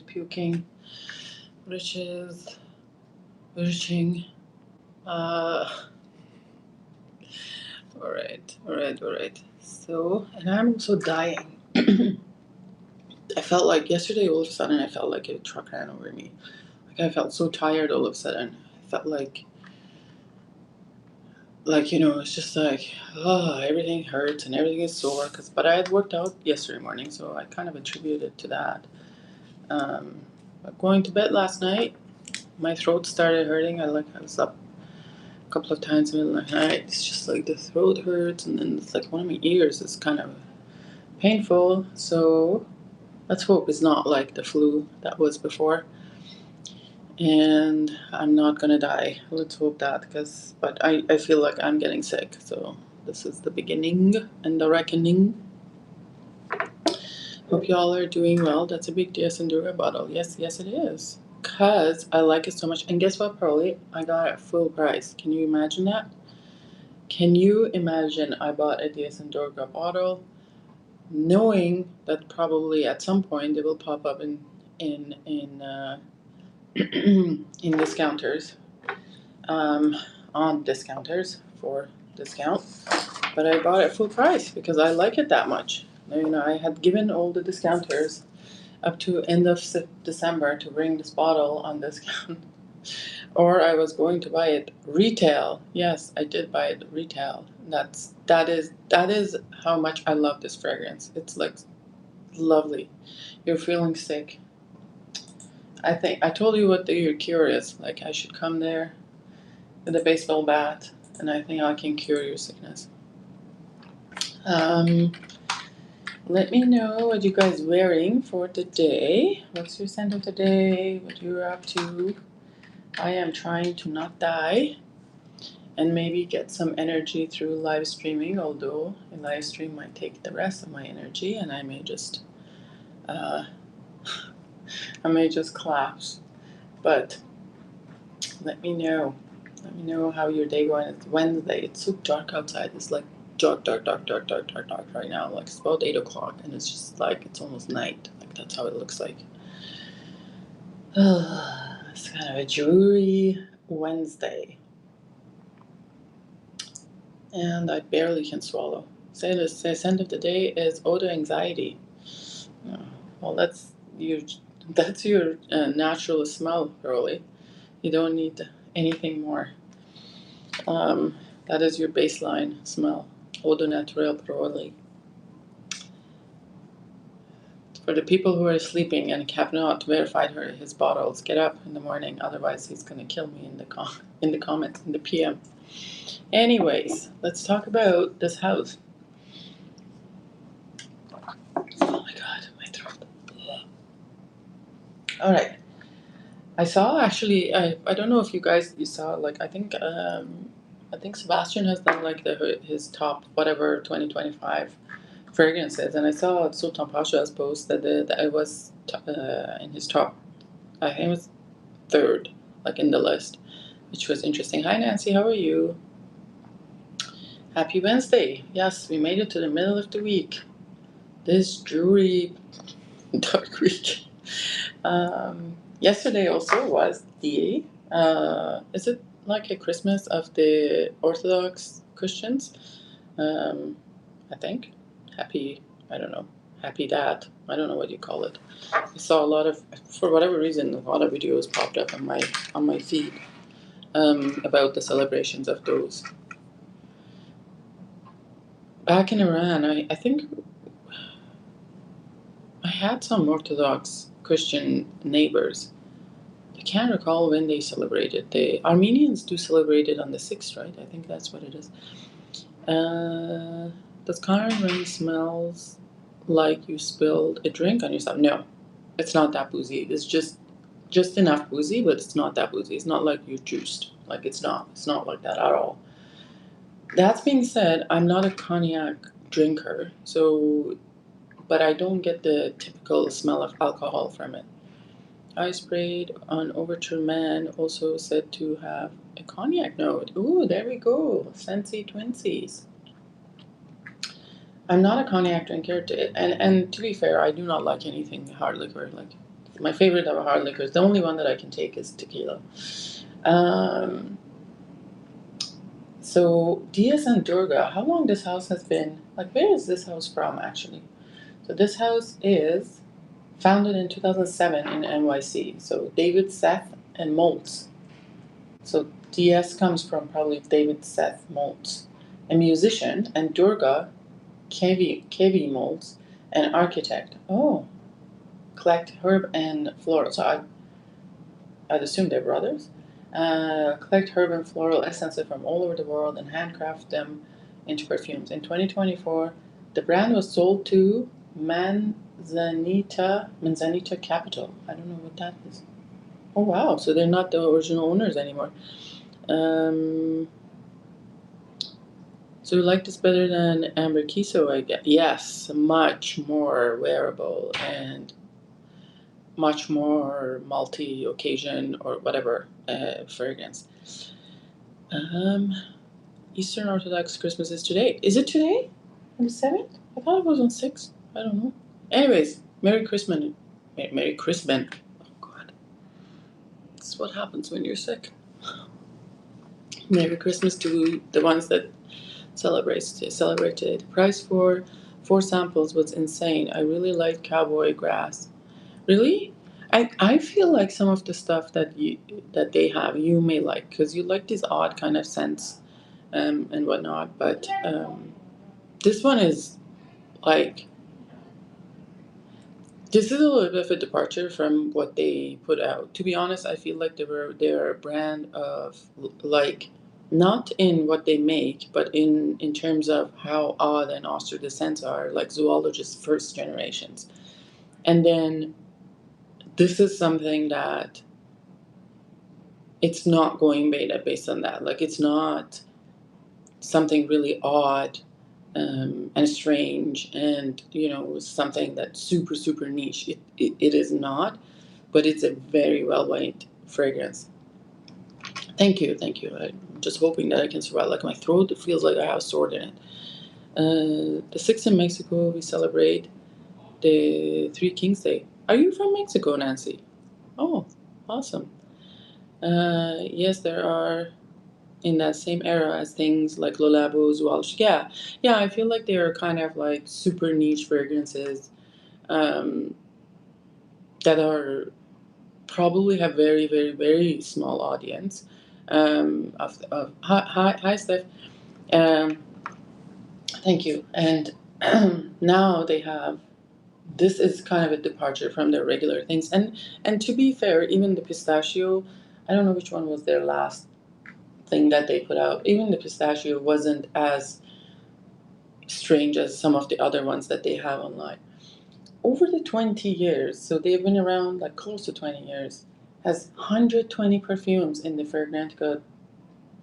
puking, retching. Uh, all right. So, and I'm also dying. I felt like yesterday, all of a sudden, I felt like a truck ran over me. Like I felt so tired all of a sudden. I felt like it's just like, oh, everything hurts and everything is sore. But I had worked out yesterday morning, so I kind of attributed it to that. But going to bed last night, my throat started hurting. I was up a couple of times in the middle of the night. It's just like the throat hurts, and then it's like one of my ears is kind of painful. So let's hope it's not like the flu that was before, and I'm not gonna die. Let's hope that, but I feel like I'm getting sick. So this is the beginning and the reckoning. Hope y'all are doing well. That's a big Durga bottle. Yes, it is. Because I like it so much. And guess what, Pearly? I got it full price. Can you imagine that? Can you imagine I bought a Durga bottle knowing that probably at some point it will pop up in in discounters, on discounters for discount. But I bought it full price because I like it that much. I had given all the discounters up to end of December to bring this bottle on discount. Or I was going to buy it retail. Yes, I did buy it retail. That is how much I love this fragrance. It's like lovely. You're feeling sick. I think I told you what you're curious. Like I should come there with a baseball bat, and I think I can cure your sickness. Um, Let me know what you guys wearing for today. What's your scent of the day? What you're up to? I am trying to not die and maybe get some energy through live streaming, although a live stream might take the rest of my energy and I may just uh, collapse. But let me know. Let me know how your day going. It's Wednesday. It's so dark outside. It's like dark right now. Like it's about 8 o'clock and it's just like it's almost night. Like that's how it looks like. It's kind of a dreary Wednesday. And I barely can swallow. The scent of the day is odor anxiety. Well, that's your natural smell, really. You don't need anything more. That is your baseline smell. Odor naturel, probably. For the people who are sleeping and have not verified his bottles, get up in the morning. Otherwise, he's gonna kill me in the comments in the PM. Anyways, let's talk about this house. Oh my god, my throat. All right. I saw actually. I don't know if you saw. Like I think Sebastian has done like his top whatever 2025 fragrances, and I saw Sultan Pasha's post that it was in his top. I think it was third, like in the list, which was interesting. Hi Nancy, how are you? Happy Wednesday. Yes, we made it to the middle of the week. This dreary dark week. Yesterday also was the is it like a Christmas of the Orthodox Christians? I think. I don't know. Happy that. I don't know what you call it. I saw for whatever reason, a lot of videos popped up on my feed about the celebrations of those. Back in Iran, I think I had some Orthodox Christian neighbors. I can't recall when they celebrated. The Armenians do celebrate it on the 6th, right? I think that's what it is. Does Cognac Reign smells like you spilled a drink on yourself? No, it's not that boozy. It's just enough boozy, but it's not that boozy. It's not like you juiced. Like it's not like that at all. That being said, I'm not a cognac drinker, but I don't get the typical smell of alcohol from it. I sprayed on Overture Man, also said to have a cognac note. Ooh, there we go. Scentsy Twinsies. I'm not a cognac drinker, and to be fair, I do not like anything hard liquor. Like My favorite of hard liquors. The only one that I can take is tequila. So DS and Durga, how long this house has been? Like, where is this house from actually? So this house is founded in 2007 in NYC. So David, Seth, and Moltz. So DS comes from probably David Seth Moltz, a musician, and Durga KV Moltz, an architect. Oh, collect herb and floral. So I'd assume they're brothers. Collect herb and floral essences from all over the world and handcraft them into perfumes. In 2024, the brand was sold to Manzanita Capital. I don't know what that is. Oh wow! So they're not the original owners anymore. So you like this better than Amber Kiso, I guess? Yes, much more wearable and much more multi-occasion or whatever fragrance. Eastern Orthodox Christmas is today. Is it today? On the 7th? I thought it was on 6th. I don't know. Anyways, Merry Christmas. Merry Christmas. Oh, God. This is what happens when you're sick. Merry Christmas to the ones that celebrate today. The price for 4 samples was insane. I really like cowboy grass. Really? I feel like some of the stuff that they have you may like because you like these odd kind of scents and whatnot. But this one is like this is a little bit of a departure from what they put out. To be honest, I feel like they're a brand of like not in what they make, but in terms of how odd and austere the scents are, like zoologists' first generations. And then this is something that it's not going beta based on that. Like it's not something really odd and strange and something that's super niche. It is not, but it's a very well made fragrance. Thank you. I'm just hoping that I can survive. Like my throat, it feels like I have a sword in it. The 6th in Mexico, we celebrate the Three Kings Day. Are you from Mexico, Nancy? Oh, awesome. Yes, there are in that same era as things like Le Labo's Welsh. Yeah, I feel like they're kind of like super niche fragrances um, that are probably have very, very, very small audience. Hi, Steph. Um, Thank you. And now they have this is kind of a departure from their regular things. And to be fair, even the pistachio, I don't know which one was their last thing that they put out. Even the pistachio wasn't as strange as some of the other ones that they have online. Over the 20 years, so they've been around like close to 20 years, has 120 perfumes in the Fragrantica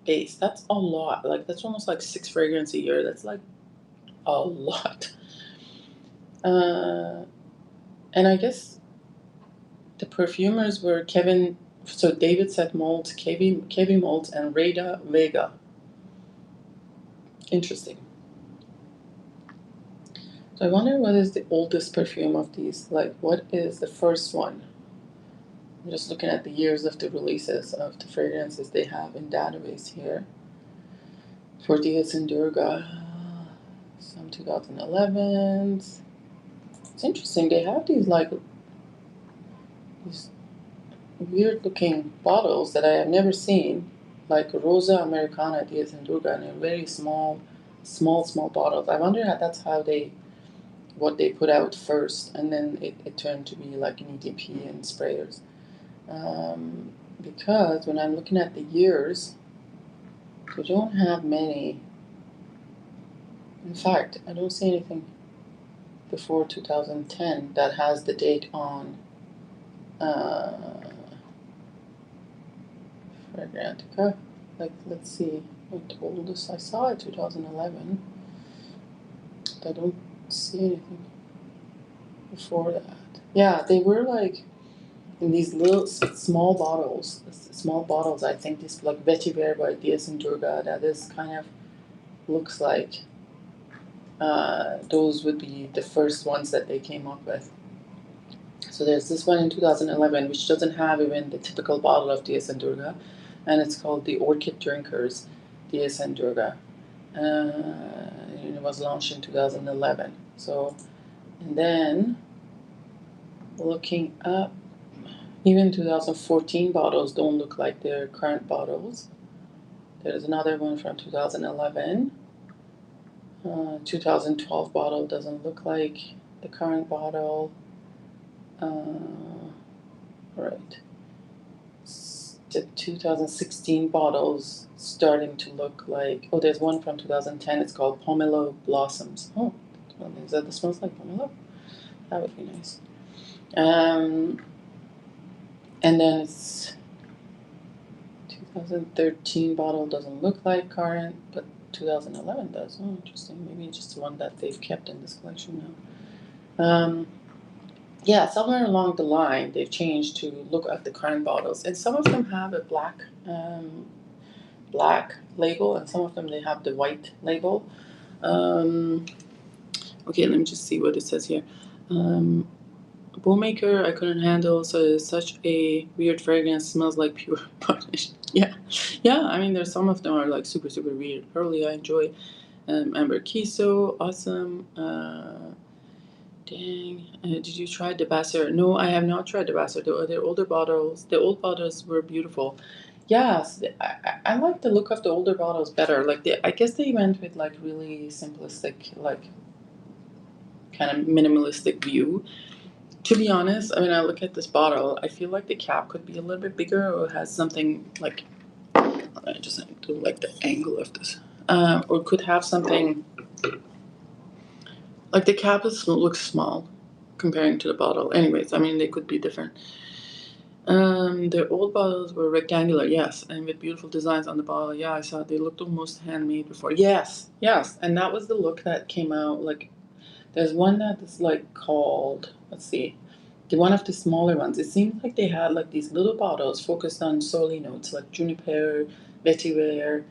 base. That's a lot. Like that's almost like 6 fragrances a year. That's like a lot. And I guess the perfumers were David Seth Moltz, KV Moltz, and Rada Vega. Interesting. So I wonder what is the oldest perfume of these. Like, what is the first one? I'm just looking at the years of the releases of the fragrances they have in database here. For DS and Durga, some 2011s. It's interesting. They have these weird looking bottles that I have never seen, like Rosa Americana DS and Durga, and they're very small bottles. I wonder what they put out first, and then it turned to be like an EDP and sprayers. Because when I'm looking at the years, we don't have many. In fact, I don't see anything before 2010 that has the date on Fragrantica. Like, let's see what the oldest I saw it 2011. I don't see anything before that. Yeah, they were like in these little small bottles. I think this like Vetiver by DS and Durga. That is kind of looks like those would be the first ones that they came up with. So there's this one in 2011, which doesn't have even the typical bottle of DS and Durga, and it's called the Orchid Drinkers DS and Durga. It was launched in 2011. So, and then looking up, even 2014 bottles don't look like their current bottles. There's another one from 2011. 2012 bottle doesn't look like the current bottle. Right. The 2016 bottles starting to look like. Oh, there's one from 2010. It's called Pomelo Blossoms. Oh, is that the smells like pomelo? That would be nice. And then it's 2013 bottle doesn't look like current, but 2011 does. Oh, interesting. Maybe it's just the one that they've kept in this collection now. Yeah, somewhere along the line they've changed to look at the current bottles, and some of them have a black label, and some of them they have the white label. Okay, let me just see what it says here. Bowmaker I couldn't handle, so it's such a weird fragrance, smells like pure varnish. Yeah, I mean there's some of them are like super weird. Early I enjoy Amber Kiso, awesome. Did you try the Basser? No, I have not tried the Basser. The older bottles, the old bottles were beautiful. Yes, I like the look of the older bottles better. Like I guess they went with like really simplistic, like kind of minimalistic view. To be honest, I mean, I look at this bottle, I feel like the cap could be a little bit bigger or has something like, I just don't like the angle of this, or could have something, like the cap looks small comparing to the bottle. Anyways, I mean, they could be different. The old bottles were rectangular, yes, and with beautiful designs on the bottle. Yeah, I saw they looked almost handmade before. Yes, and that was the look that came out. Like, there's one that is like called, let's see, one of the smaller ones. It seemed like they had like these little bottles focused on solely notes like juniper, vetiver.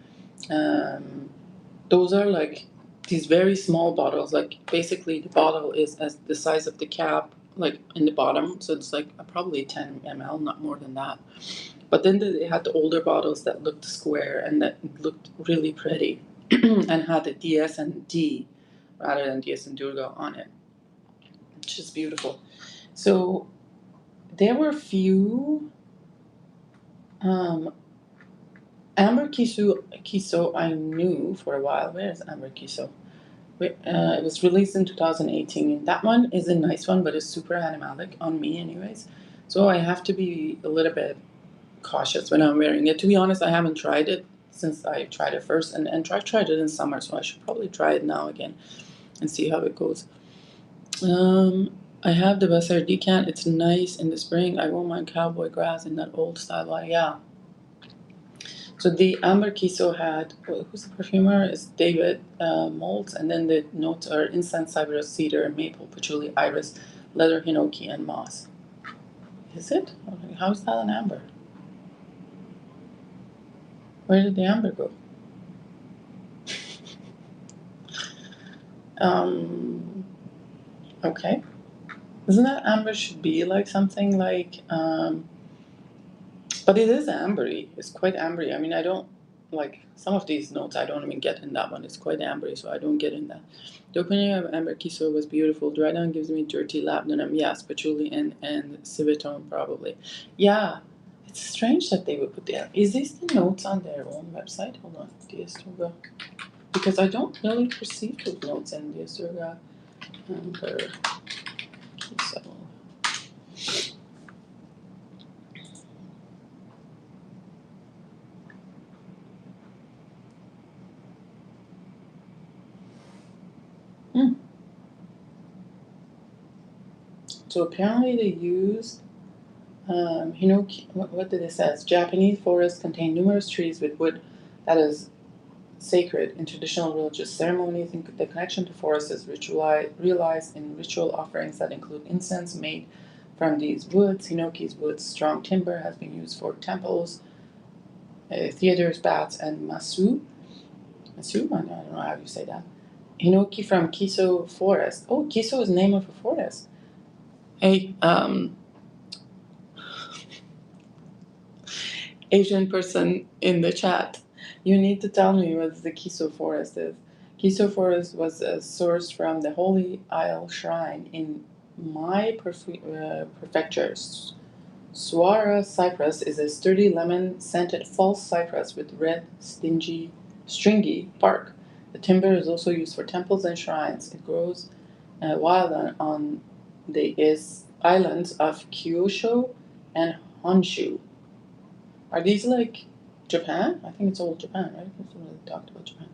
Those are like these very small bottles. Like basically, the bottle is as the size of the cap, like in the bottom. So it's like probably 10 ml, not more than that. But then they had the older bottles that looked square and that looked really pretty, and had the DS and D rather than DS and Durga on it, which is beautiful. So there were a few. Amber Kiso I knew for a while. Where is Amber Kiso? It was released in 2018. That one is a nice one, but it's super animalic on me, anyways. So I have to be a little bit cautious when I'm wearing it. To be honest, I haven't tried it since I tried it first, and I tried it in summer, so I should probably try it now again and see how it goes. I have the Basser Decant. It's nice in the spring. I won't mind cowboy grass in that old style. Yeah. So the Amber Kiso had, who's the perfumer? Is David Moltz, and then the notes are incense, cypress, cedar, maple, patchouli, iris, leather, hinoki, and moss. Is it? How is that an amber? Where did the amber go? Okay. Isn't that amber should be like something like, but it is ambery. It's quite ambery. I mean, I don't like some of these notes. I don't even get in that one. It's quite ambery, so I don't get in that. The opening of Amber Kiso was beautiful. Dry down gives me dirty labdanum. Yes, patchouli and civetone probably. Yeah, it's strange that they would put there. Is these the notes on their own website? Hold on, DS Durga. Because I don't really perceive those notes in DS Durga. Amber Kiso. So apparently they used hinoki. What did it say? Japanese forests contain numerous trees with wood that is sacred in traditional religious ceremonies. The connection to forests is realized in ritual offerings that include incense made from these woods. Hinoki's wood's strong timber has been used for temples, theaters, baths, and masu. Masu? I don't know how you say that. Hinoki from Kiso Forest. Oh, Kiso is the name of a forest. Hey, Asian person in the chat, you need to tell me what the Kiso forest is. Kiso forest was sourced from the Holy Isle Shrine in my prefecture. Suara cypress is a sturdy lemon-scented false cypress with red, stringy bark. The timber is also used for temples and shrines. It grows wild on the islands of Kyushu and Honshu. Are these like Japan? I think it's all Japan, right? That's what we talked about Japan.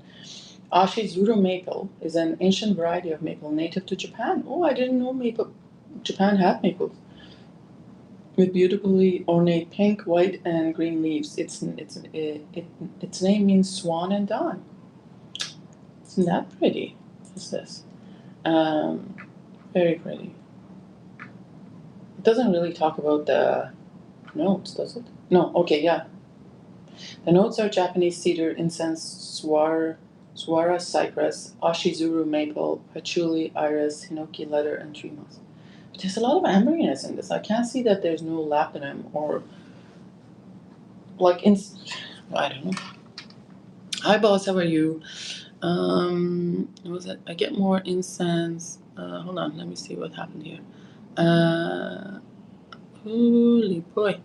Ashizuru maple is an ancient variety of maple native to Japan. Oh, I didn't know maple. Japan had maples with beautifully ornate pink, white, and green leaves. Its name means swan and dawn. Isn't that pretty? What's this? Um, Very pretty. It doesn't really talk about the notes, does it? No. Okay, yeah. The notes are Japanese cedar, incense, swara cypress, ashizuru maple, patchouli, iris, hinoki leather, and tree moss. But there's a lot of amberiness in this. I can't see that there's no lapidem or like I don't know. Hi boss, how are you? What was it? I get more incense. Hold on, let me see what happened here. Holy boy.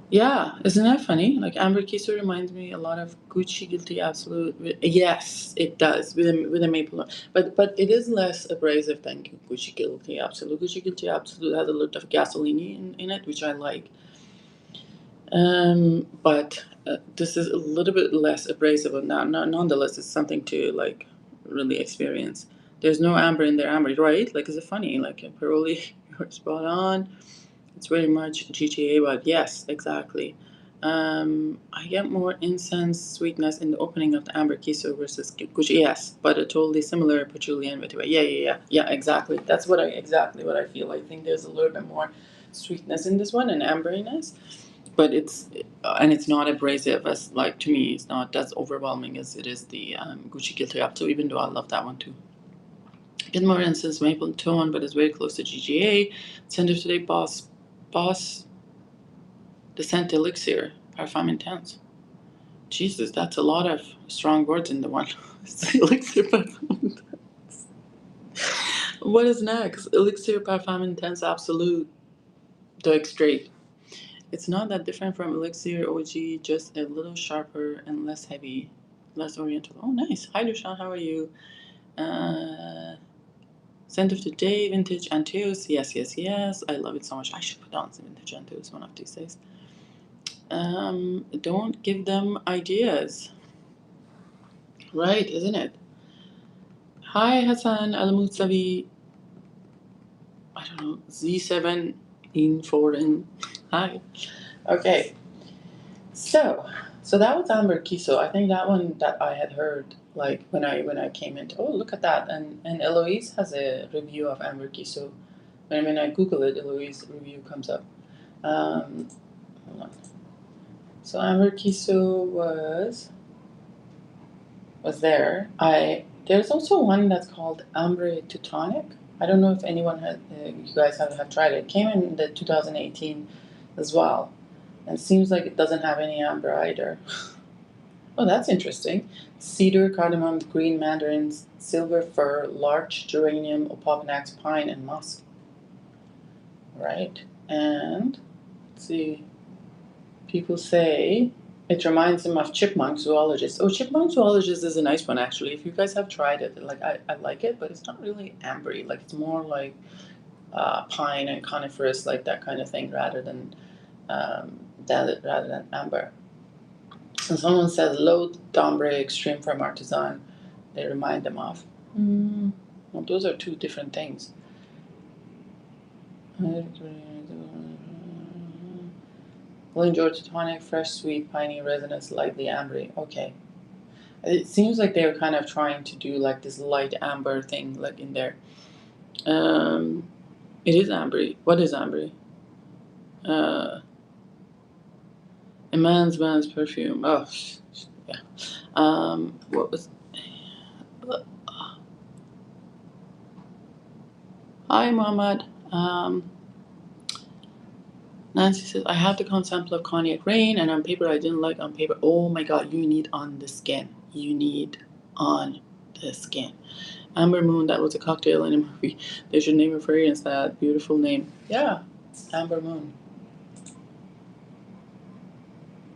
Yeah, isn't that funny? Like Amber Kiso reminds me a lot of Gucci Guilty Absolute. Yes, it does with a maple note, but it is less abrasive than Gucci Guilty Absolute. Gucci Guilty Absolute has a lot of gasoline in it, which I like. But this is a little bit less abrasive, and nonetheless, it's something to like really experience. There's no amber in there, amber, right? Like, is it funny? Like, Peroli, you're spot on. It's very much GTA, but yes, exactly. I get more incense sweetness in the opening of the amber kiso versus Gucci. Yes, but a totally similar patchouli and vetiver. Yeah, exactly. That's exactly what I feel. I think there's a little bit more sweetness in this one and amberiness, but it's not abrasive as like to me. It's not as overwhelming as it is the Gucci Guilty Up. So even though I love that one too. Get more incense maple tone, but it's very close to GGA. Send it today, boss. The scent elixir, parfum intense. Jesus, that's a lot of strong words in the one. It's elixir parfum intense. What is next? Elixir parfum intense absolute. Doig straight. It's not that different from elixir OG, just a little sharper and less heavy, less oriental. Oh, nice. Hi, Dushan. How are you? Scent of the day, vintage Anteus. Yes. I love it so much. I should put on some vintage Anteus one of these days. Don't give them ideas. Right, isn't it? Hi, Hassan Al Musavi. I don't know, Z7 in foreign. Hi. Okay, so that was Amber Kiso. I think that one that I had heard like when I came into. Oh, look at that! And Eloise has a review of Amber Kiso. When I Google it, Eloise review comes up. Hold on. So Amber Kiso was there. There's also one that's called Ambre Teutonic. I don't know if anyone you guys have tried it. It came in the 2018 as well, and it seems like it doesn't have any amber either. Oh, that's interesting. Cedar, cardamom, green mandarins, silver fir, larch, geranium, opopanax, pine, and musk. Right, and let's see. People say it reminds them of chipmunk zoologist. Oh, chipmunk zoologist is a nice one actually. If you guys have tried it, like I like it, but it's not really ambery. Like it's more like pine and coniferous, like that kind of thing, rather than amber. And someone says low d'ambre extreme from artisan. They remind them of. Well, those are two different things. Will enjoy Teutonic, fresh, sweet, piney, resinous, lightly ambery. Okay. It seems like they're kind of trying to do like this light amber thing, like in there. It is ambery. What is ambery? A man's perfume. Oh, yeah. What was? Hi, Mohammed. Nancy says, I have the concept of Cognac Reign, and on paper I didn't like on paper. Oh my god, you need on the skin. You need on the skin. Amber Moon, that was a cocktail in a movie. They should name a fragrance that. Beautiful name. Yeah, Amber Moon.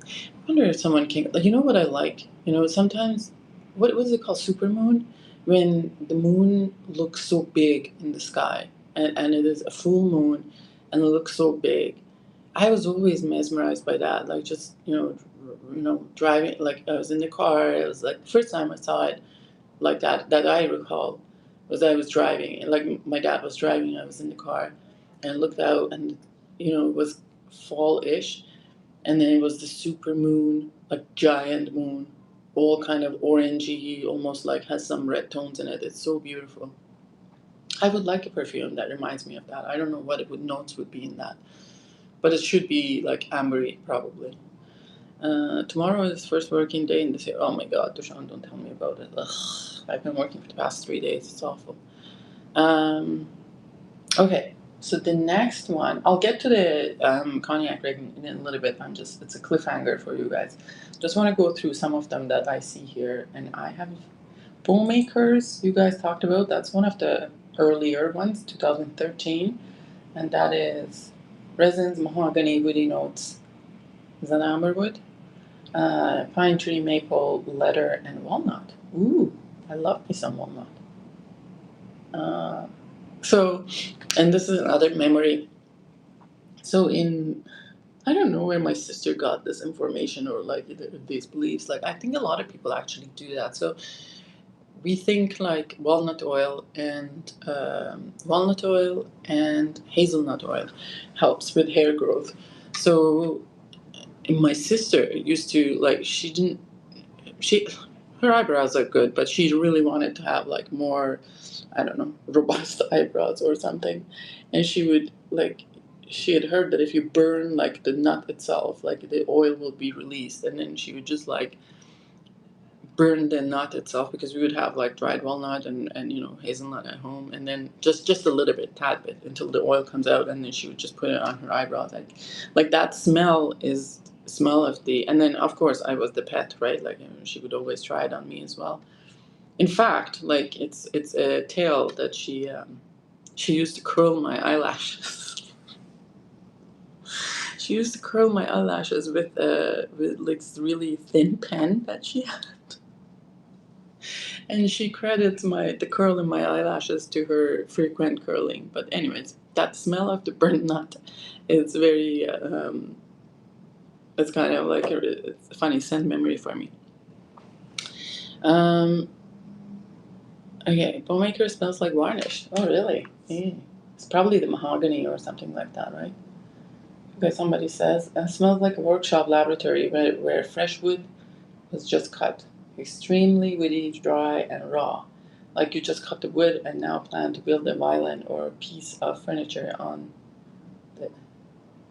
I wonder if someone can. Like, you know what I like? You know, sometimes, what was it called? Supermoon? When the moon looks so big in the sky, and it is a full moon, and it looks so big. I was always mesmerized by that. Like, just, driving. Like, I was in the car. It was like the first time I saw it like that I recall was I was driving, and like my dad was driving. I was in the car, and I looked out, and it was fall-ish, and then it was the super moon, like giant moon, all kind of orangey, almost like has some red tones in it. It's so beautiful. I would like a perfume that reminds me of that. I don't know what notes would be in that, but it should be like ambery probably. Tomorrow is first working day in this year. Oh my god, Dushan, don't tell me about it. Ugh, I've been working for the past 3 days. It's awful. Okay, so the next one, I'll get to the Cognac Reign in a little bit. It's a cliffhanger for you guys. Just want to go through some of them that I see here. And I have Foam Makers, you guys talked about. That's one of the earlier ones, 2013. And that is resins, mahogany, woody notes. Is that amberwood? Pine tree, maple, leather, and walnut. Ooh, I love me some walnut. Uh, so, and this is another memory. So I don't know where my sister got this information or like these beliefs. Like, I think a lot of people actually do that. So we think like walnut oil and hazelnut oil helps with hair growth. So my sister used to like she her eyebrows are good, but she really wanted to have like more, I don't know, robust eyebrows or something. And she had heard that if you burn like the nut itself, like the oil will be released, and then she would just like burn the nut itself, because we would have like dried walnut and hazelnut at home, and then just a little bit, tad bit, until the oil comes out, and then she would just put it on her eyebrows. Like that smell of the, and then of course I was the pet, right? Like, she would always try it on me as well. In fact, like it's a tale that she used to curl my eyelashes. She used to curl my eyelashes with like this really thin pen that she had. And she credits the curl in my eyelashes to her frequent curling. But anyways, that smell of the burnt nut is very it's kind of like it's a funny scent memory for me. Okay, Bowmaker smells like varnish. Oh, really? Yeah. It's probably the mahogany or something like that, right? Okay, somebody says, it smells like a workshop laboratory where fresh wood was just cut. Extremely woody, dry, and raw. Like you just cut the wood and now plan to build a violin or a piece of furniture on it,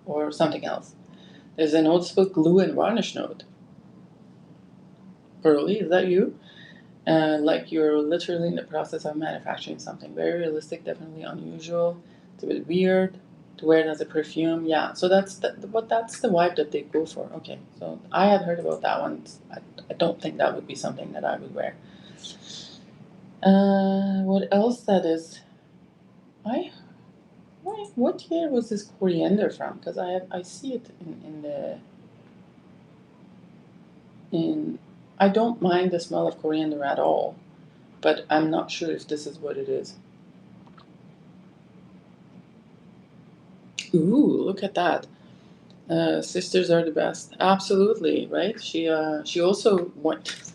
or something else. There's a noticeable glue and varnish note. Pearly, is that you? Like you're literally in the process of manufacturing something. Very realistic, definitely unusual. It's a bit weird to wear it as a perfume. Yeah, so that's the vibe that they go for. Okay, so I had heard about that one. I don't think that would be something that I would wear. What else that is? I what year was this coriander from? Because I see it in the in. I don't mind the smell of coriander at all, but I'm not sure if this is what it is. Ooh, look at that. Sisters are the best. Absolutely, right? She also went.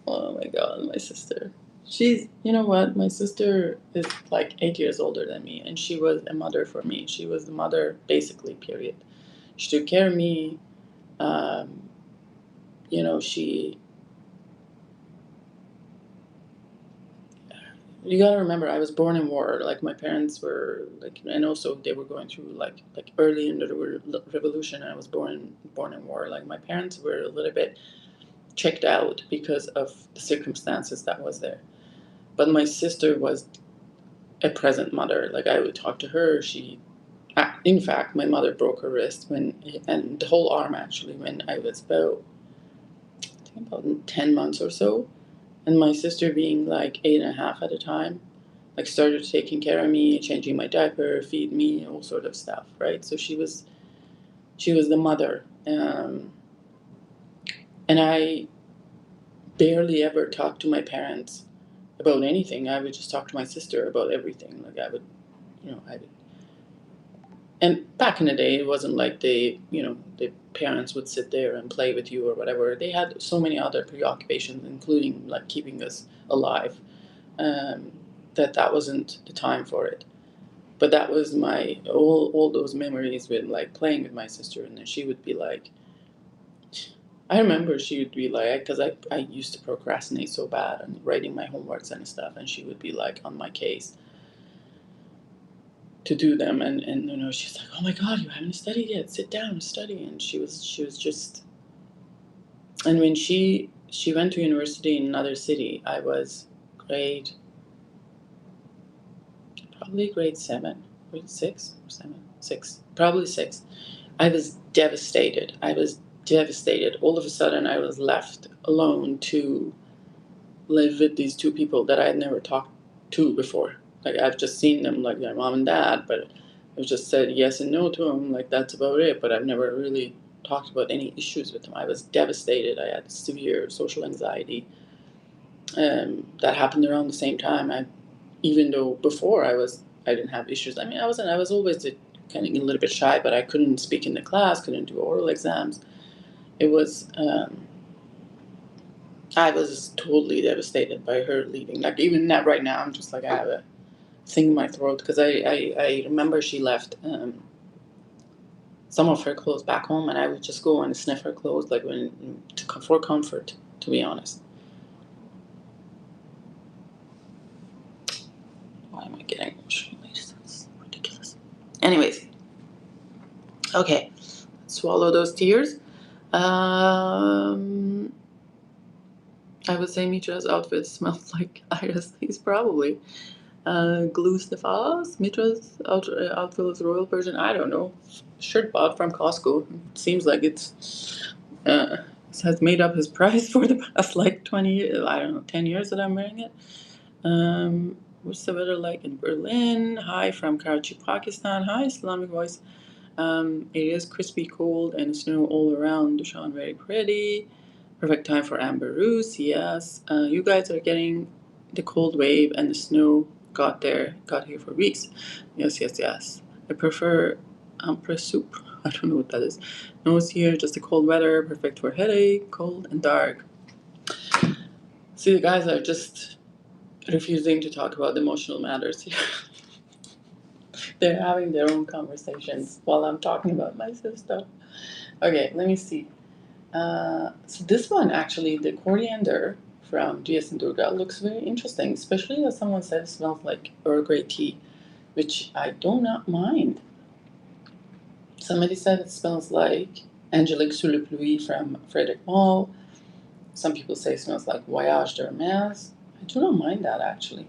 Oh my god, my sister. You know what? My sister is like 8 years older than me, and she was a mother for me. She was the mother, basically, period. She took care of me. Um, she. You gotta remember, I was born in war. Like, my parents were like, and also they were going through like early in the revolution. I was born in war. Like, my parents were a little bit checked out because of the circumstances that was there. But my sister was a present mother. Like, I would talk to her. In fact, my mother broke her wrist and the whole arm actually, when I was about 10 months or so. And my sister, being like 8.5 at the time, like started taking care of me, changing my diaper, feed me, all sort of stuff, right? So she was the mother. And I barely ever talked to my parents about anything. I would just talk to my sister about everything. Like, I would, and back in the day, it wasn't like the parents would sit there and play with you or whatever. They had so many other preoccupations, including like keeping us alive, that wasn't the time for it. But that was my all those memories with like playing with my sister, and then she would be like, I remember she would be like, because I used to procrastinate so bad on writing my homeworks and stuff, and she would be like on my case to do them, and she's like, oh my God, you haven't studied yet, sit down and study. And she was just, and when she went to university in another city, I was probably grade 7, grade 6 or 7, 6, probably 6. I was devastated. All of a sudden, I was left alone to live with these two people that I had never talked to before. Like, I've just seen them, like my mom and dad, but I've just said yes and no to them. Like, that's about it. But I've never really talked about any issues with them. I was devastated. I had severe social anxiety. That happened around the same time. Even though before I didn't have issues. I mean, I was always kind of a little bit shy, but I couldn't speak in the class, couldn't do oral exams. It was, I was totally devastated by her leaving. Like, even that right now, I'm just like, I have a thing in my throat, because I remember she left some of her clothes back home, and I would just go and sniff her clothes, like, for comfort, to be honest. Why am I getting emotional? That's ridiculous. Anyways, okay, swallow those tears. I would say Mitra's outfit smells like Iris. He's probably. Glue Snifas, Mitra's outfit is Royal Persian. I don't know. Shirt bought from Costco. Seems like it has made up his price for the past like 20 years. I don't know, 10 years that I'm wearing it. What's the weather like in Berlin? Hi from Karachi, Pakistan. Hi, Islamic voice. It is crispy cold and snow all around. Dushan, very pretty. Perfect time for amber rose. Yes. You guys are getting the cold wave, and the snow got here for weeks. Yes. I prefer ambre soup. I don't know what that is. No, it's here, just the cold weather. Perfect for headache, cold and dark. See, the guys are just refusing to talk about emotional matters here. They're having their own conversations while I'm talking about my sister. Okay, let me see. So this one, actually, the coriander from GS and Durga looks very interesting, especially as someone said it smells like Earl Grey tea, which I do not mind. Somebody said it smells like Angelique Sous le Pluie from Frederic Malle. Some people say it smells like Voyage de Hermès. I do not mind that, actually.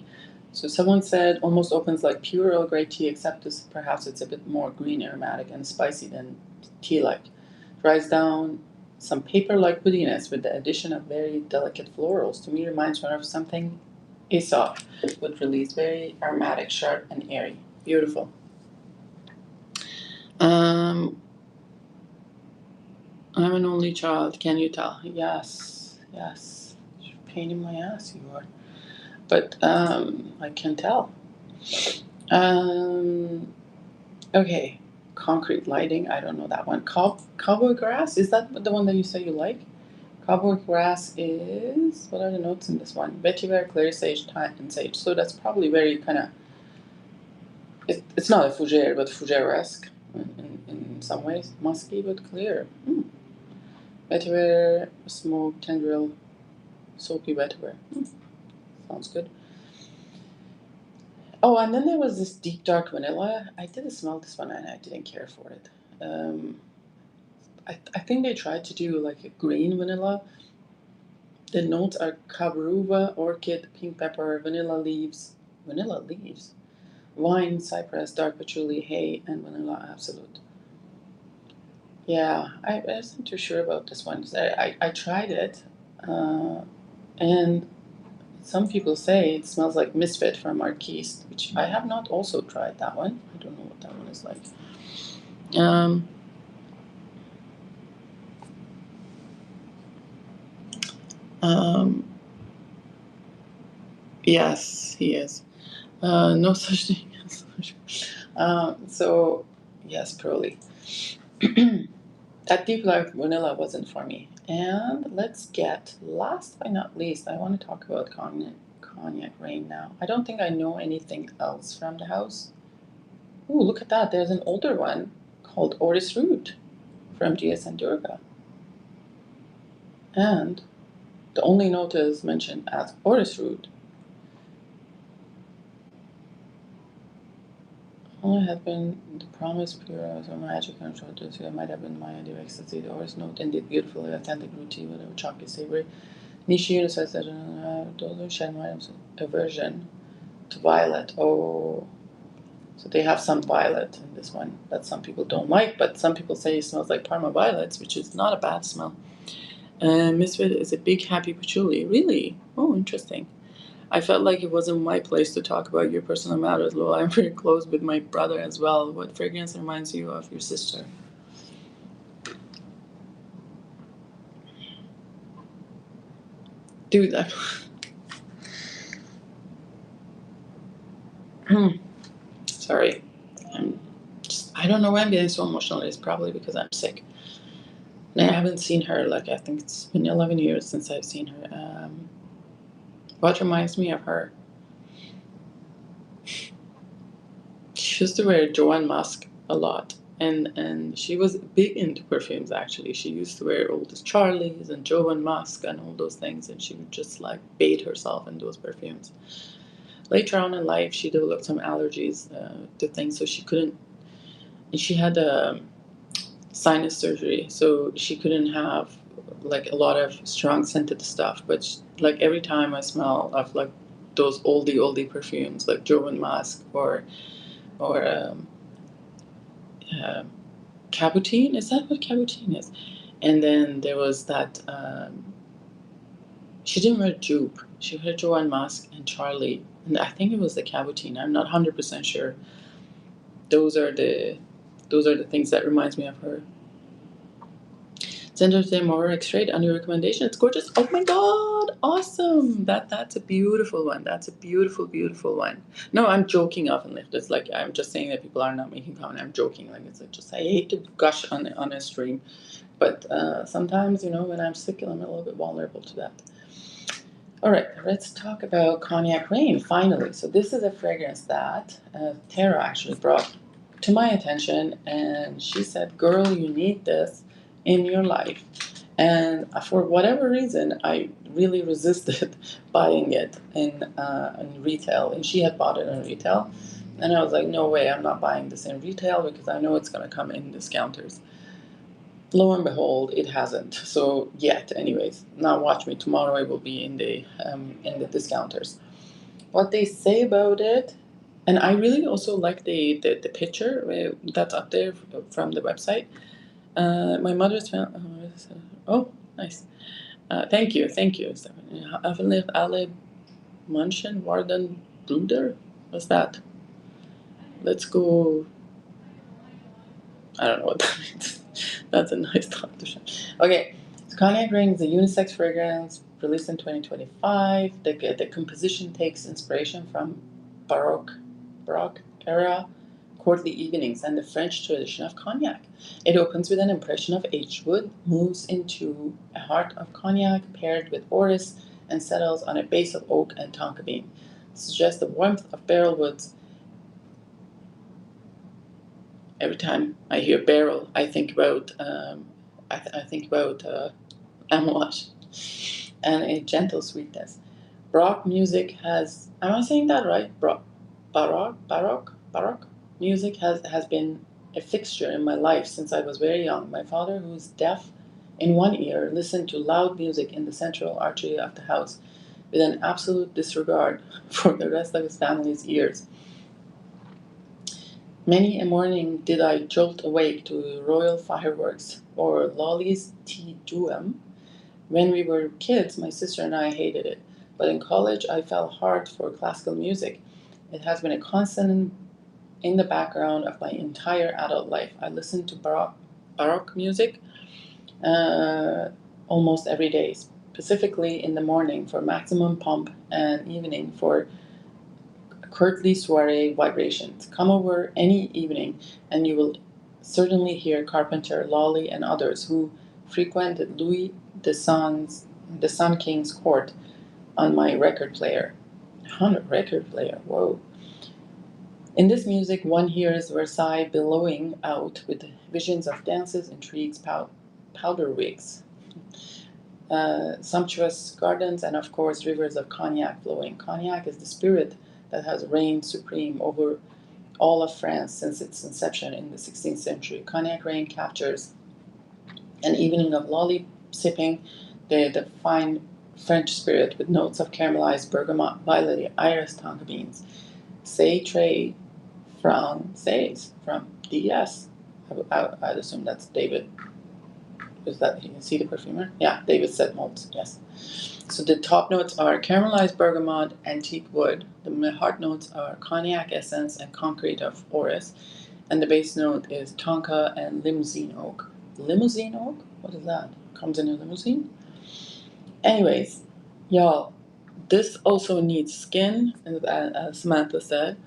So someone said almost opens like pure Earl Grey tea, except perhaps it's a bit more green aromatic and spicy than tea-like. Dries down some paper-like woodiness with the addition of very delicate florals. To me, reminds one of something Aesop would release. Very aromatic, sharp, and airy. Beautiful. I'm an only child. Can you tell? Yes. Pain in my ass, you are. But I can tell. Okay. Concrete lighting. I don't know that one. Cowboy grass. Is that the one that you say you like? Cowboy grass is. What are the notes in this one? Vetiver, clary sage, thyme, and sage. So that's probably very kind of. It's not a fougere, but fougere-esque in some ways. Musky but clear. Vetiver, smoke, tendril, soapy vetiver. Sounds good. Oh, and then there was this deep dark vanilla. I didn't smell this one, and I didn't care for it. I think they tried to do like a green vanilla. The notes are cabruva, orchid, pink pepper, vanilla leaves, wine, cypress, dark patchouli, hay, and vanilla absolute. Yeah, I wasn't too sure about this one. I tried it, and some people say it smells like Misfit from Marquise, which I have not also tried that one. I don't know what that one is like. Um, um, yes, he is. No such thing as so, yes, Pearly. That deep dark vanilla wasn't for me. And let's get, last but not least, I want to talk about Cognac Reign now. I don't think I know anything else from the house. Ooh, look at that. There's an older one called Orris Root from GS and Durga. And the only note is mentioned as Orris Root. Only had been the promise pure as a magic control this year might have been my idea of ecstasy. The Orris note indeed beautifully authentic rooty, whatever chocolate savory. Niche says that those shed items aversion to violet. Oh, so they have some violet in this one that some people don't like, but some people say it smells like Parma violets, which is not a bad smell. Misfit is a big happy patchouli. Really? Oh, interesting. I felt like it wasn't my place to talk about your personal matters. Well, I'm very close with my brother as well. What fragrance reminds you of your sister? Dude, sorry. I don't know why I'm getting so emotional. It's probably because I'm sick. And I haven't seen her, like, I think it's been 11 years since I've seen her. What reminds me of her? She used to wear Joanne Musk a lot. And she was big into perfumes, actually. She used to wear all those Charlies and Joanne Musk and all those things. And she would just, like, bathe herself in those perfumes. Later on in life, she developed some allergies to things, so she couldn't. And she had sinus surgery, so she couldn't have like a lot of strong scented stuff. But like every time I smell of like those oldie perfumes, like Jovan Musk or uh, Cabotine. Is that what Cabotine is? And then there was that. She didn't wear Jupe. She had Joanne Musk and Charlie, and I think it was the Cabotine. I'm not 100% sure. Those are the things that reminds me of her. Send her to more X-rayed on your recommendation. It's gorgeous. Oh my god, awesome! That's a beautiful one. That's a beautiful one. No, I'm joking often. It's like I'm just saying that people are not making comment. I'm joking. Like it's like just I hate to gush on a stream, but sometimes when I'm sick, I'm a little bit vulnerable to that. All right, let's talk about Cognac Reign, finally. So this is a fragrance that Tara actually brought to my attention, and she said, girl, you need this in your life. And for whatever reason, I really resisted buying it in retail, and she had bought it in retail. And I was like, no way, I'm not buying this in retail because I know it's going to come in discounters. Lo and behold, it hasn't. So yet, anyways. Now watch me. Tomorrow it will be in the discounters. What they say about it, and I really also like the picture that's up there from the website. My mother's found. Oh, nice. Thank you, Stephanie. Alle Manchen Warden Bruder. What's that? Let's go. I don't know what that means. That's a nice traduction. Okay, so Cognac Reign is a unisex fragrance released in 2025. The composition takes inspiration from Baroque era courtly evenings and the French tradition of cognac. It opens with an impression of aged wood, moves into a heart of cognac paired with orris, and settles on a base of oak and tonka bean. It suggests the warmth of barrel woods. Every time I hear barrel, I think about amouage and a gentle sweetness. Baroque music has. Am I saying that right? Baroque music has been a fixture in my life since I was very young. My father, who's deaf, In one ear, listen to loud music in the central artery of the house with an absolute disregard for the rest of his family's ears. Many a morning did I jolt awake to royal fireworks or Lolly's Te Deum. When we were kids, my sister and I hated it, but in college I fell hard for classical music. It has been a constant in the background of my entire adult life. I listen to Baroque music uh, almost every day, specifically in the morning for maximum pump and evening for courtly soiree vibrations. Come over any evening and you will certainly hear Carpenter, Lolly, and others who frequented Louis the Sun King's court on my record player. On a record player, whoa. In this music, one hears Versailles billowing out with visions of dances, intrigues, powder wigs, sumptuous gardens, and of course, rivers of cognac flowing. Cognac is the spirit that has reigned supreme over all of France since its inception in the 16th century. Cognac Reign captures an evening of lolly sipping, the fine French spirit with notes of caramelized bergamot, violet, iris, tonka beans. Say Trey from DS. I'd assume that's David. Is he the perfumer? Yeah, David said malts, yes. So the top notes are caramelized bergamot, antique wood. The heart notes are cognac essence and concrete of orris. And the base note is tonka and limousine oak. Limousine oak? What is that? Comes in a limousine? Anyways, y'all, this also needs skin, as Samantha said.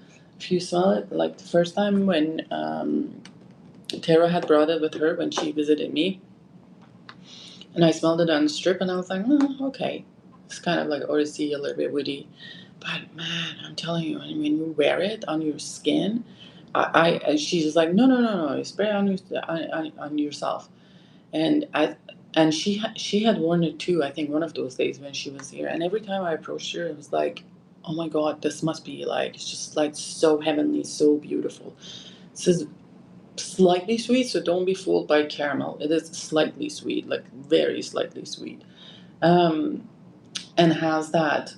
If you smell it, like the first time when Tara had brought it with her when she visited me, and I smelled it on the strip, and I was like, okay. It's kind of like orangey, a little bit woody. But man, I'm telling you, when you wear it on your skin, she's just like, no, you spray it on yourself. And she had worn it too, I think one of those days when she was here. And every time I approached her, it was like, oh my God, this must be like, it's just like so heavenly, so beautiful. This is slightly sweet, so don't be fooled by caramel. It is slightly sweet, like very slightly sweet. And has that,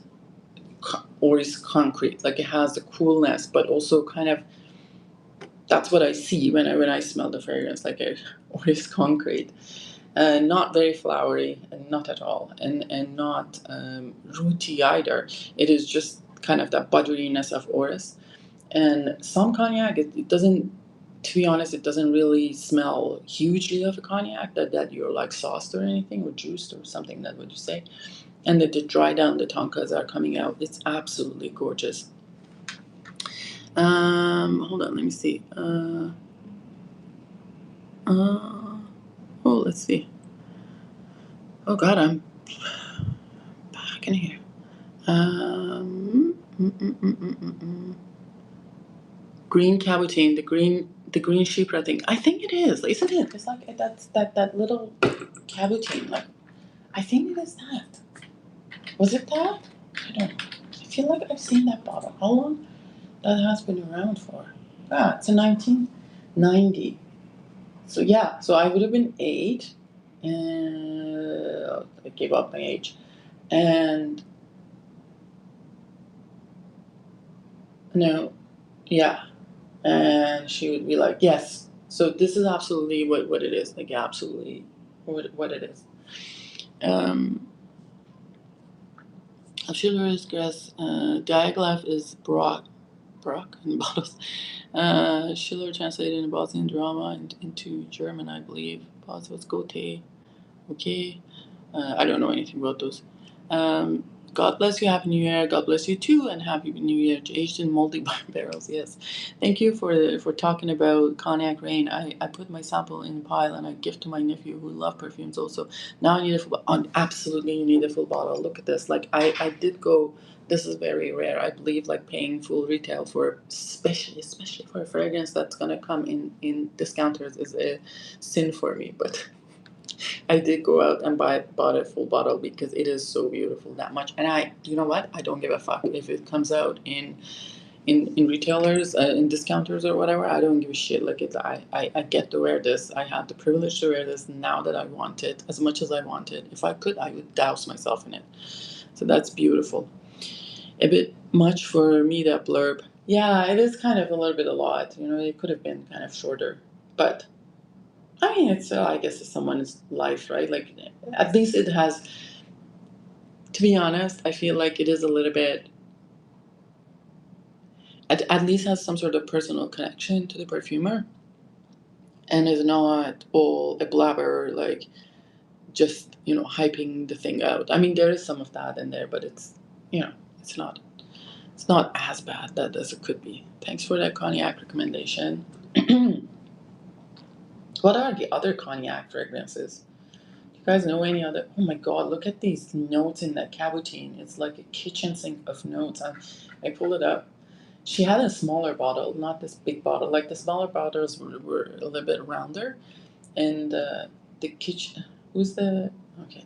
or is concrete, like it has the coolness, but also kind of, that's what I see when I smell the fragrance, like or is concrete. Not very flowery, and not at all, and not rooty either. It is just kind of that butteriness of orris. And some cognac, it doesn't, to be honest, it doesn't really smell hugely of a cognac that you're like sauced or anything, or juiced or something, that would you say. And the dry down, the tonkas are coming out. It's absolutely gorgeous. Hold on, let me see. Let's see. Oh God, I'm back in here. Green cabotin, the green chypre thing. I think it is, isn't it? It's like that little cabotin. Like, I think it is that. Was it that? I don't know. I feel like I've seen that bottle. How long that has been around for? It's a 1990. So yeah, so I would have been 8, and I gave up my age, and no, yeah, and she would be like, yes. So this is absolutely what it is, like absolutely what it is. Schiller's Grass, Diaghilev is Brock in bottles. Schiller translated in Bosnian drama into German, I believe. Was Goethe. Okay. I don't know anything about those. God bless you. Happy New Year. God bless you too, and Happy New Year to aged in moldy barrels. Yes, thank you for talking about Cognac Reign. I put my sample in a pile and I gift to my nephew who loves perfumes also. Now I need a full. Absolutely, you need a full bottle. Look at this. Like I did go. This is very rare. I believe like paying full retail for especially for a fragrance that's gonna come in discounters is a sin for me, but. I did go out and bought a full bottle because it is so beautiful that much. And you know what? I don't give a fuck if it comes out in in retailers, in discounters or whatever. I don't give a shit. Like I get to wear this. I have the privilege to wear this now that I want it as much as I want it. If I could, I would douse myself in it. So that's beautiful. A bit much for me, that blurb. Yeah, it is kind of a little bit a lot. You know, it could have been kind of shorter, but I mean, it's I guess it's someone's life, right? Like, at least it has. To be honest, I feel like it is a little bit. At least has some sort of personal connection to the perfumer, and is not all a blabber, like just hyping the thing out. I mean, there is some of that in there, but it's it's not as bad that as it could be. Thanks for that cognac recommendation. What are the other cognac fragrances? Do you guys know any other? Oh my god, look at these notes in that cabotine. It's like a kitchen sink of notes. I pulled it up. She had a smaller bottle, not this big bottle. Like the smaller bottles were a little bit rounder, and the kitchen. Who's the okay?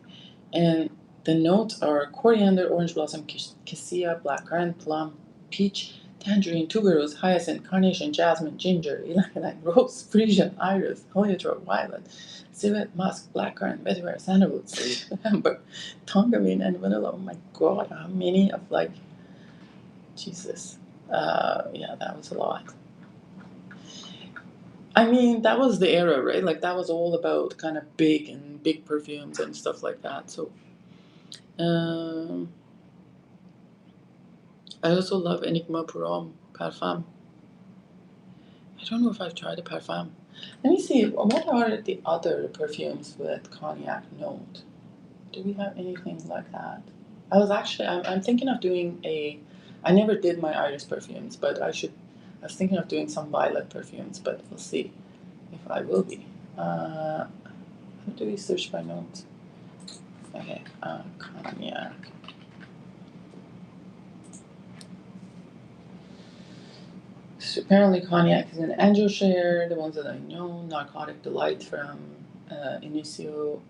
And the notes are coriander, orange blossom, cassia, blackcurrant, plum, peach, tangerine, tuberose, hyacinth, carnation, jasmine, ginger, ylang-ylang, rose, freesia, iris, heliotrope, violet, civet, musk, blackcurrant, vetiver, sandalwood, sage, amber, tongarine, and vanilla. Oh my god, how many of like Jesus. Yeah, that was a lot. I mean, that was the era, right? Like that was all about kind of big perfumes and stuff like that. So, um, I also love Enigma Pour Parfum. I don't know if I've tried a parfum. Let me see. What are the other perfumes with cognac note? Do we have anything like that? I was actually. I'm thinking of doing a. I never did my iris perfumes, but I should. I was thinking of doing some violet perfumes, but we'll see if I will be. How do we search by notes? Okay, cognac. So apparently cognac is an angel share, the ones that I know. Narcotic Delight from Inicio.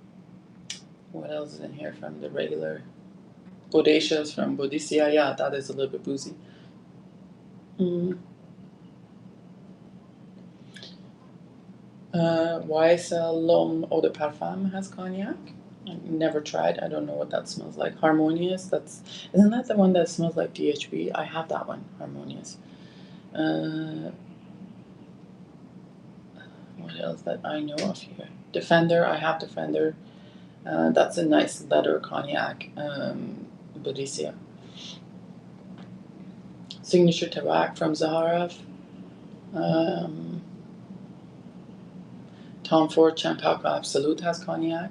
What else is in here from the regular? Bodacious from Boudicca. Yeah, that is a little bit boozy. YSL L'Homme Eau de Parfum has cognac. I've never tried. I don't know what that smells like. Harmonious. Isn't that the one that smells like DHB? I have that one. Harmonious. What else that I know of here? Defender. I have Defender. That's a nice leather cognac. Boudicca. Signature Tabac from Zaharoff. Tom Ford Champagne Absolute has cognac.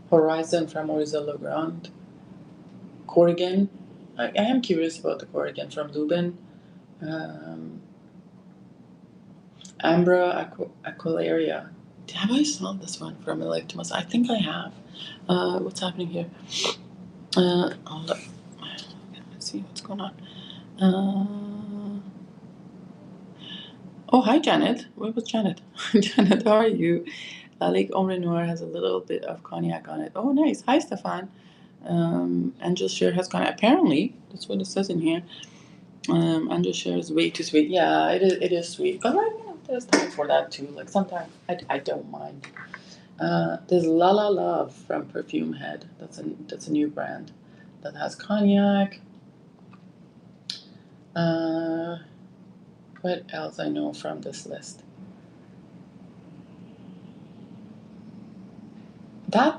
Horizon from Horizon Legrand. Corrigan. I am curious about the Corrigan from Lubin. Ambra Aqualaria. Have I smelled this one from Electimus? I think I have. What's happening here? Hold up. Let's see what's going on. Oh, hi, Janet. Where was Janet? Janet, how are you? Lake Ombre Noir has a little bit of cognac on it. Oh, nice. Hi, Stefan. Angel Share has cognac. Apparently, that's what it says in here. Angel Share is way too sweet. Yeah, it is sweet. But, like, there's time for that, too. Like, sometimes I don't mind. There's La La Love from Perfume Head. That's a new brand that has cognac. What else I know from this list?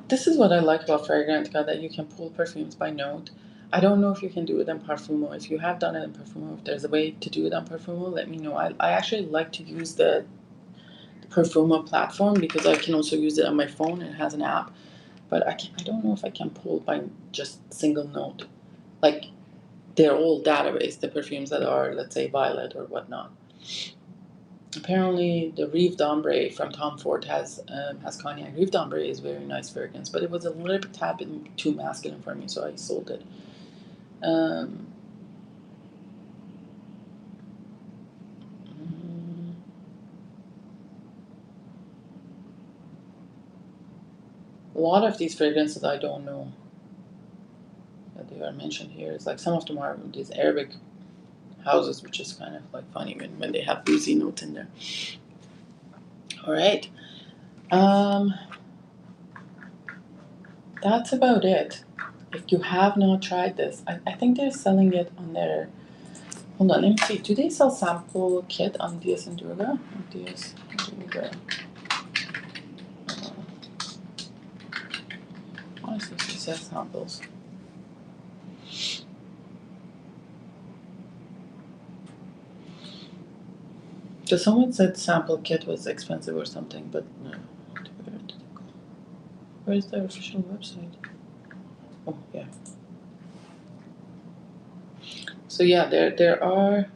This is what I like about Fragrantica, that you can pull perfumes by note. I don't know if you can do it in Parfumo. If you have done it in Parfumo, if there's a way to do it on Parfumo, let me know. I actually like to use the Parfumo platform because I can also use it on my phone. It has an app, but I don't know if I can pull by just single note. Like, they're all database, the perfumes that are, let's say, violet or whatnot. Apparently, the Rive d'Ambre from Tom Ford has cognac. Rive d'Ambre is very nice fragrance, but it was a little bit too masculine for me, so I sold it. A lot of these fragrances I don't know that they are mentioned here. It's like some of them are these Arabic houses, which is kind of like funny when they have boozy notes in there. All right. That's about it. If you have not tried this, I think they're selling it on their. Hold on, let me see. Do they sell sample kit on DS and Durga? DS and Durga. What is this? It says samples. So someone said sample kit was expensive or something, but no. Where's their official website? Oh yeah. So yeah, there are.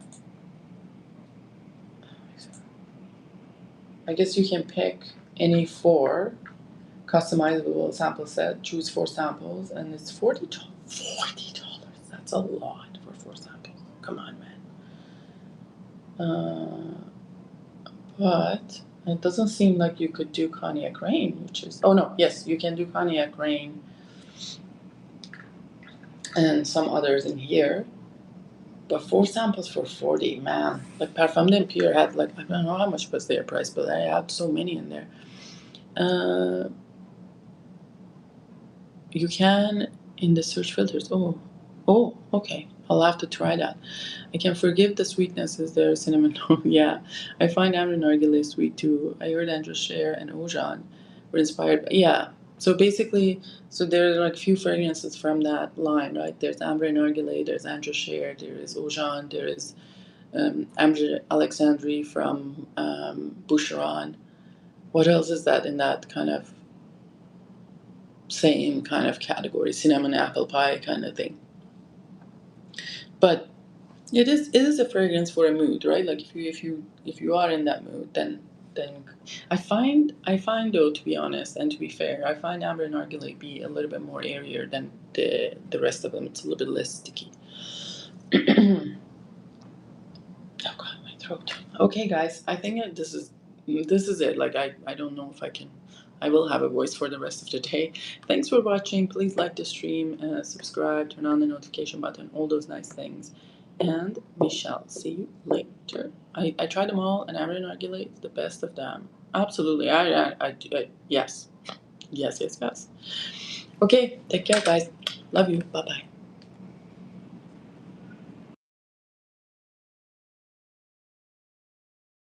I guess you can pick any 4 customizable sample set. Choose 4 samples, and it's $40. That's a lot for 4 samples. Come on, man. But it doesn't seem like you could do Cognac Reign, which is. Oh no, yes, you can do Cognac Reign and some others in here. But 4 samples for 40, man. Like Parfum d'Empire had like, I don't know how much was their price, but I had so many in there. You can in the search filters. Oh, okay. I'll have to try that. I can forgive the sweetnesses there, cinnamon. Yeah, I find Amber Nargile sweet too. I heard Andrew Cher and Ojan were inspired. Yeah. So basically, there are like few fragrances from that line, right? There's Amber Nargile, there's Andrew Cher, there is Ojan, there is Amber Alexandri from Boucheron. What else is that in that kind of same kind of category, cinnamon apple pie kind of thing? But it is a fragrance for a mood, right? Like if you are in that mood, then I find though, to be honest and to be fair, I find Amber Nargile be a little bit more airier than the rest of them. It's a little bit less sticky. Oh god, my throat. Okay, guys, I think this is it. Like I don't know if I will have a voice for the rest of the day. Thanks for watching. Please like the stream, subscribe, turn on the notification button, all those nice things. And we shall see you later. I tried them all, and Amber Nargile is the best of them. Absolutely. Yes. Yes. Okay, take care, guys. Love you. Bye-bye.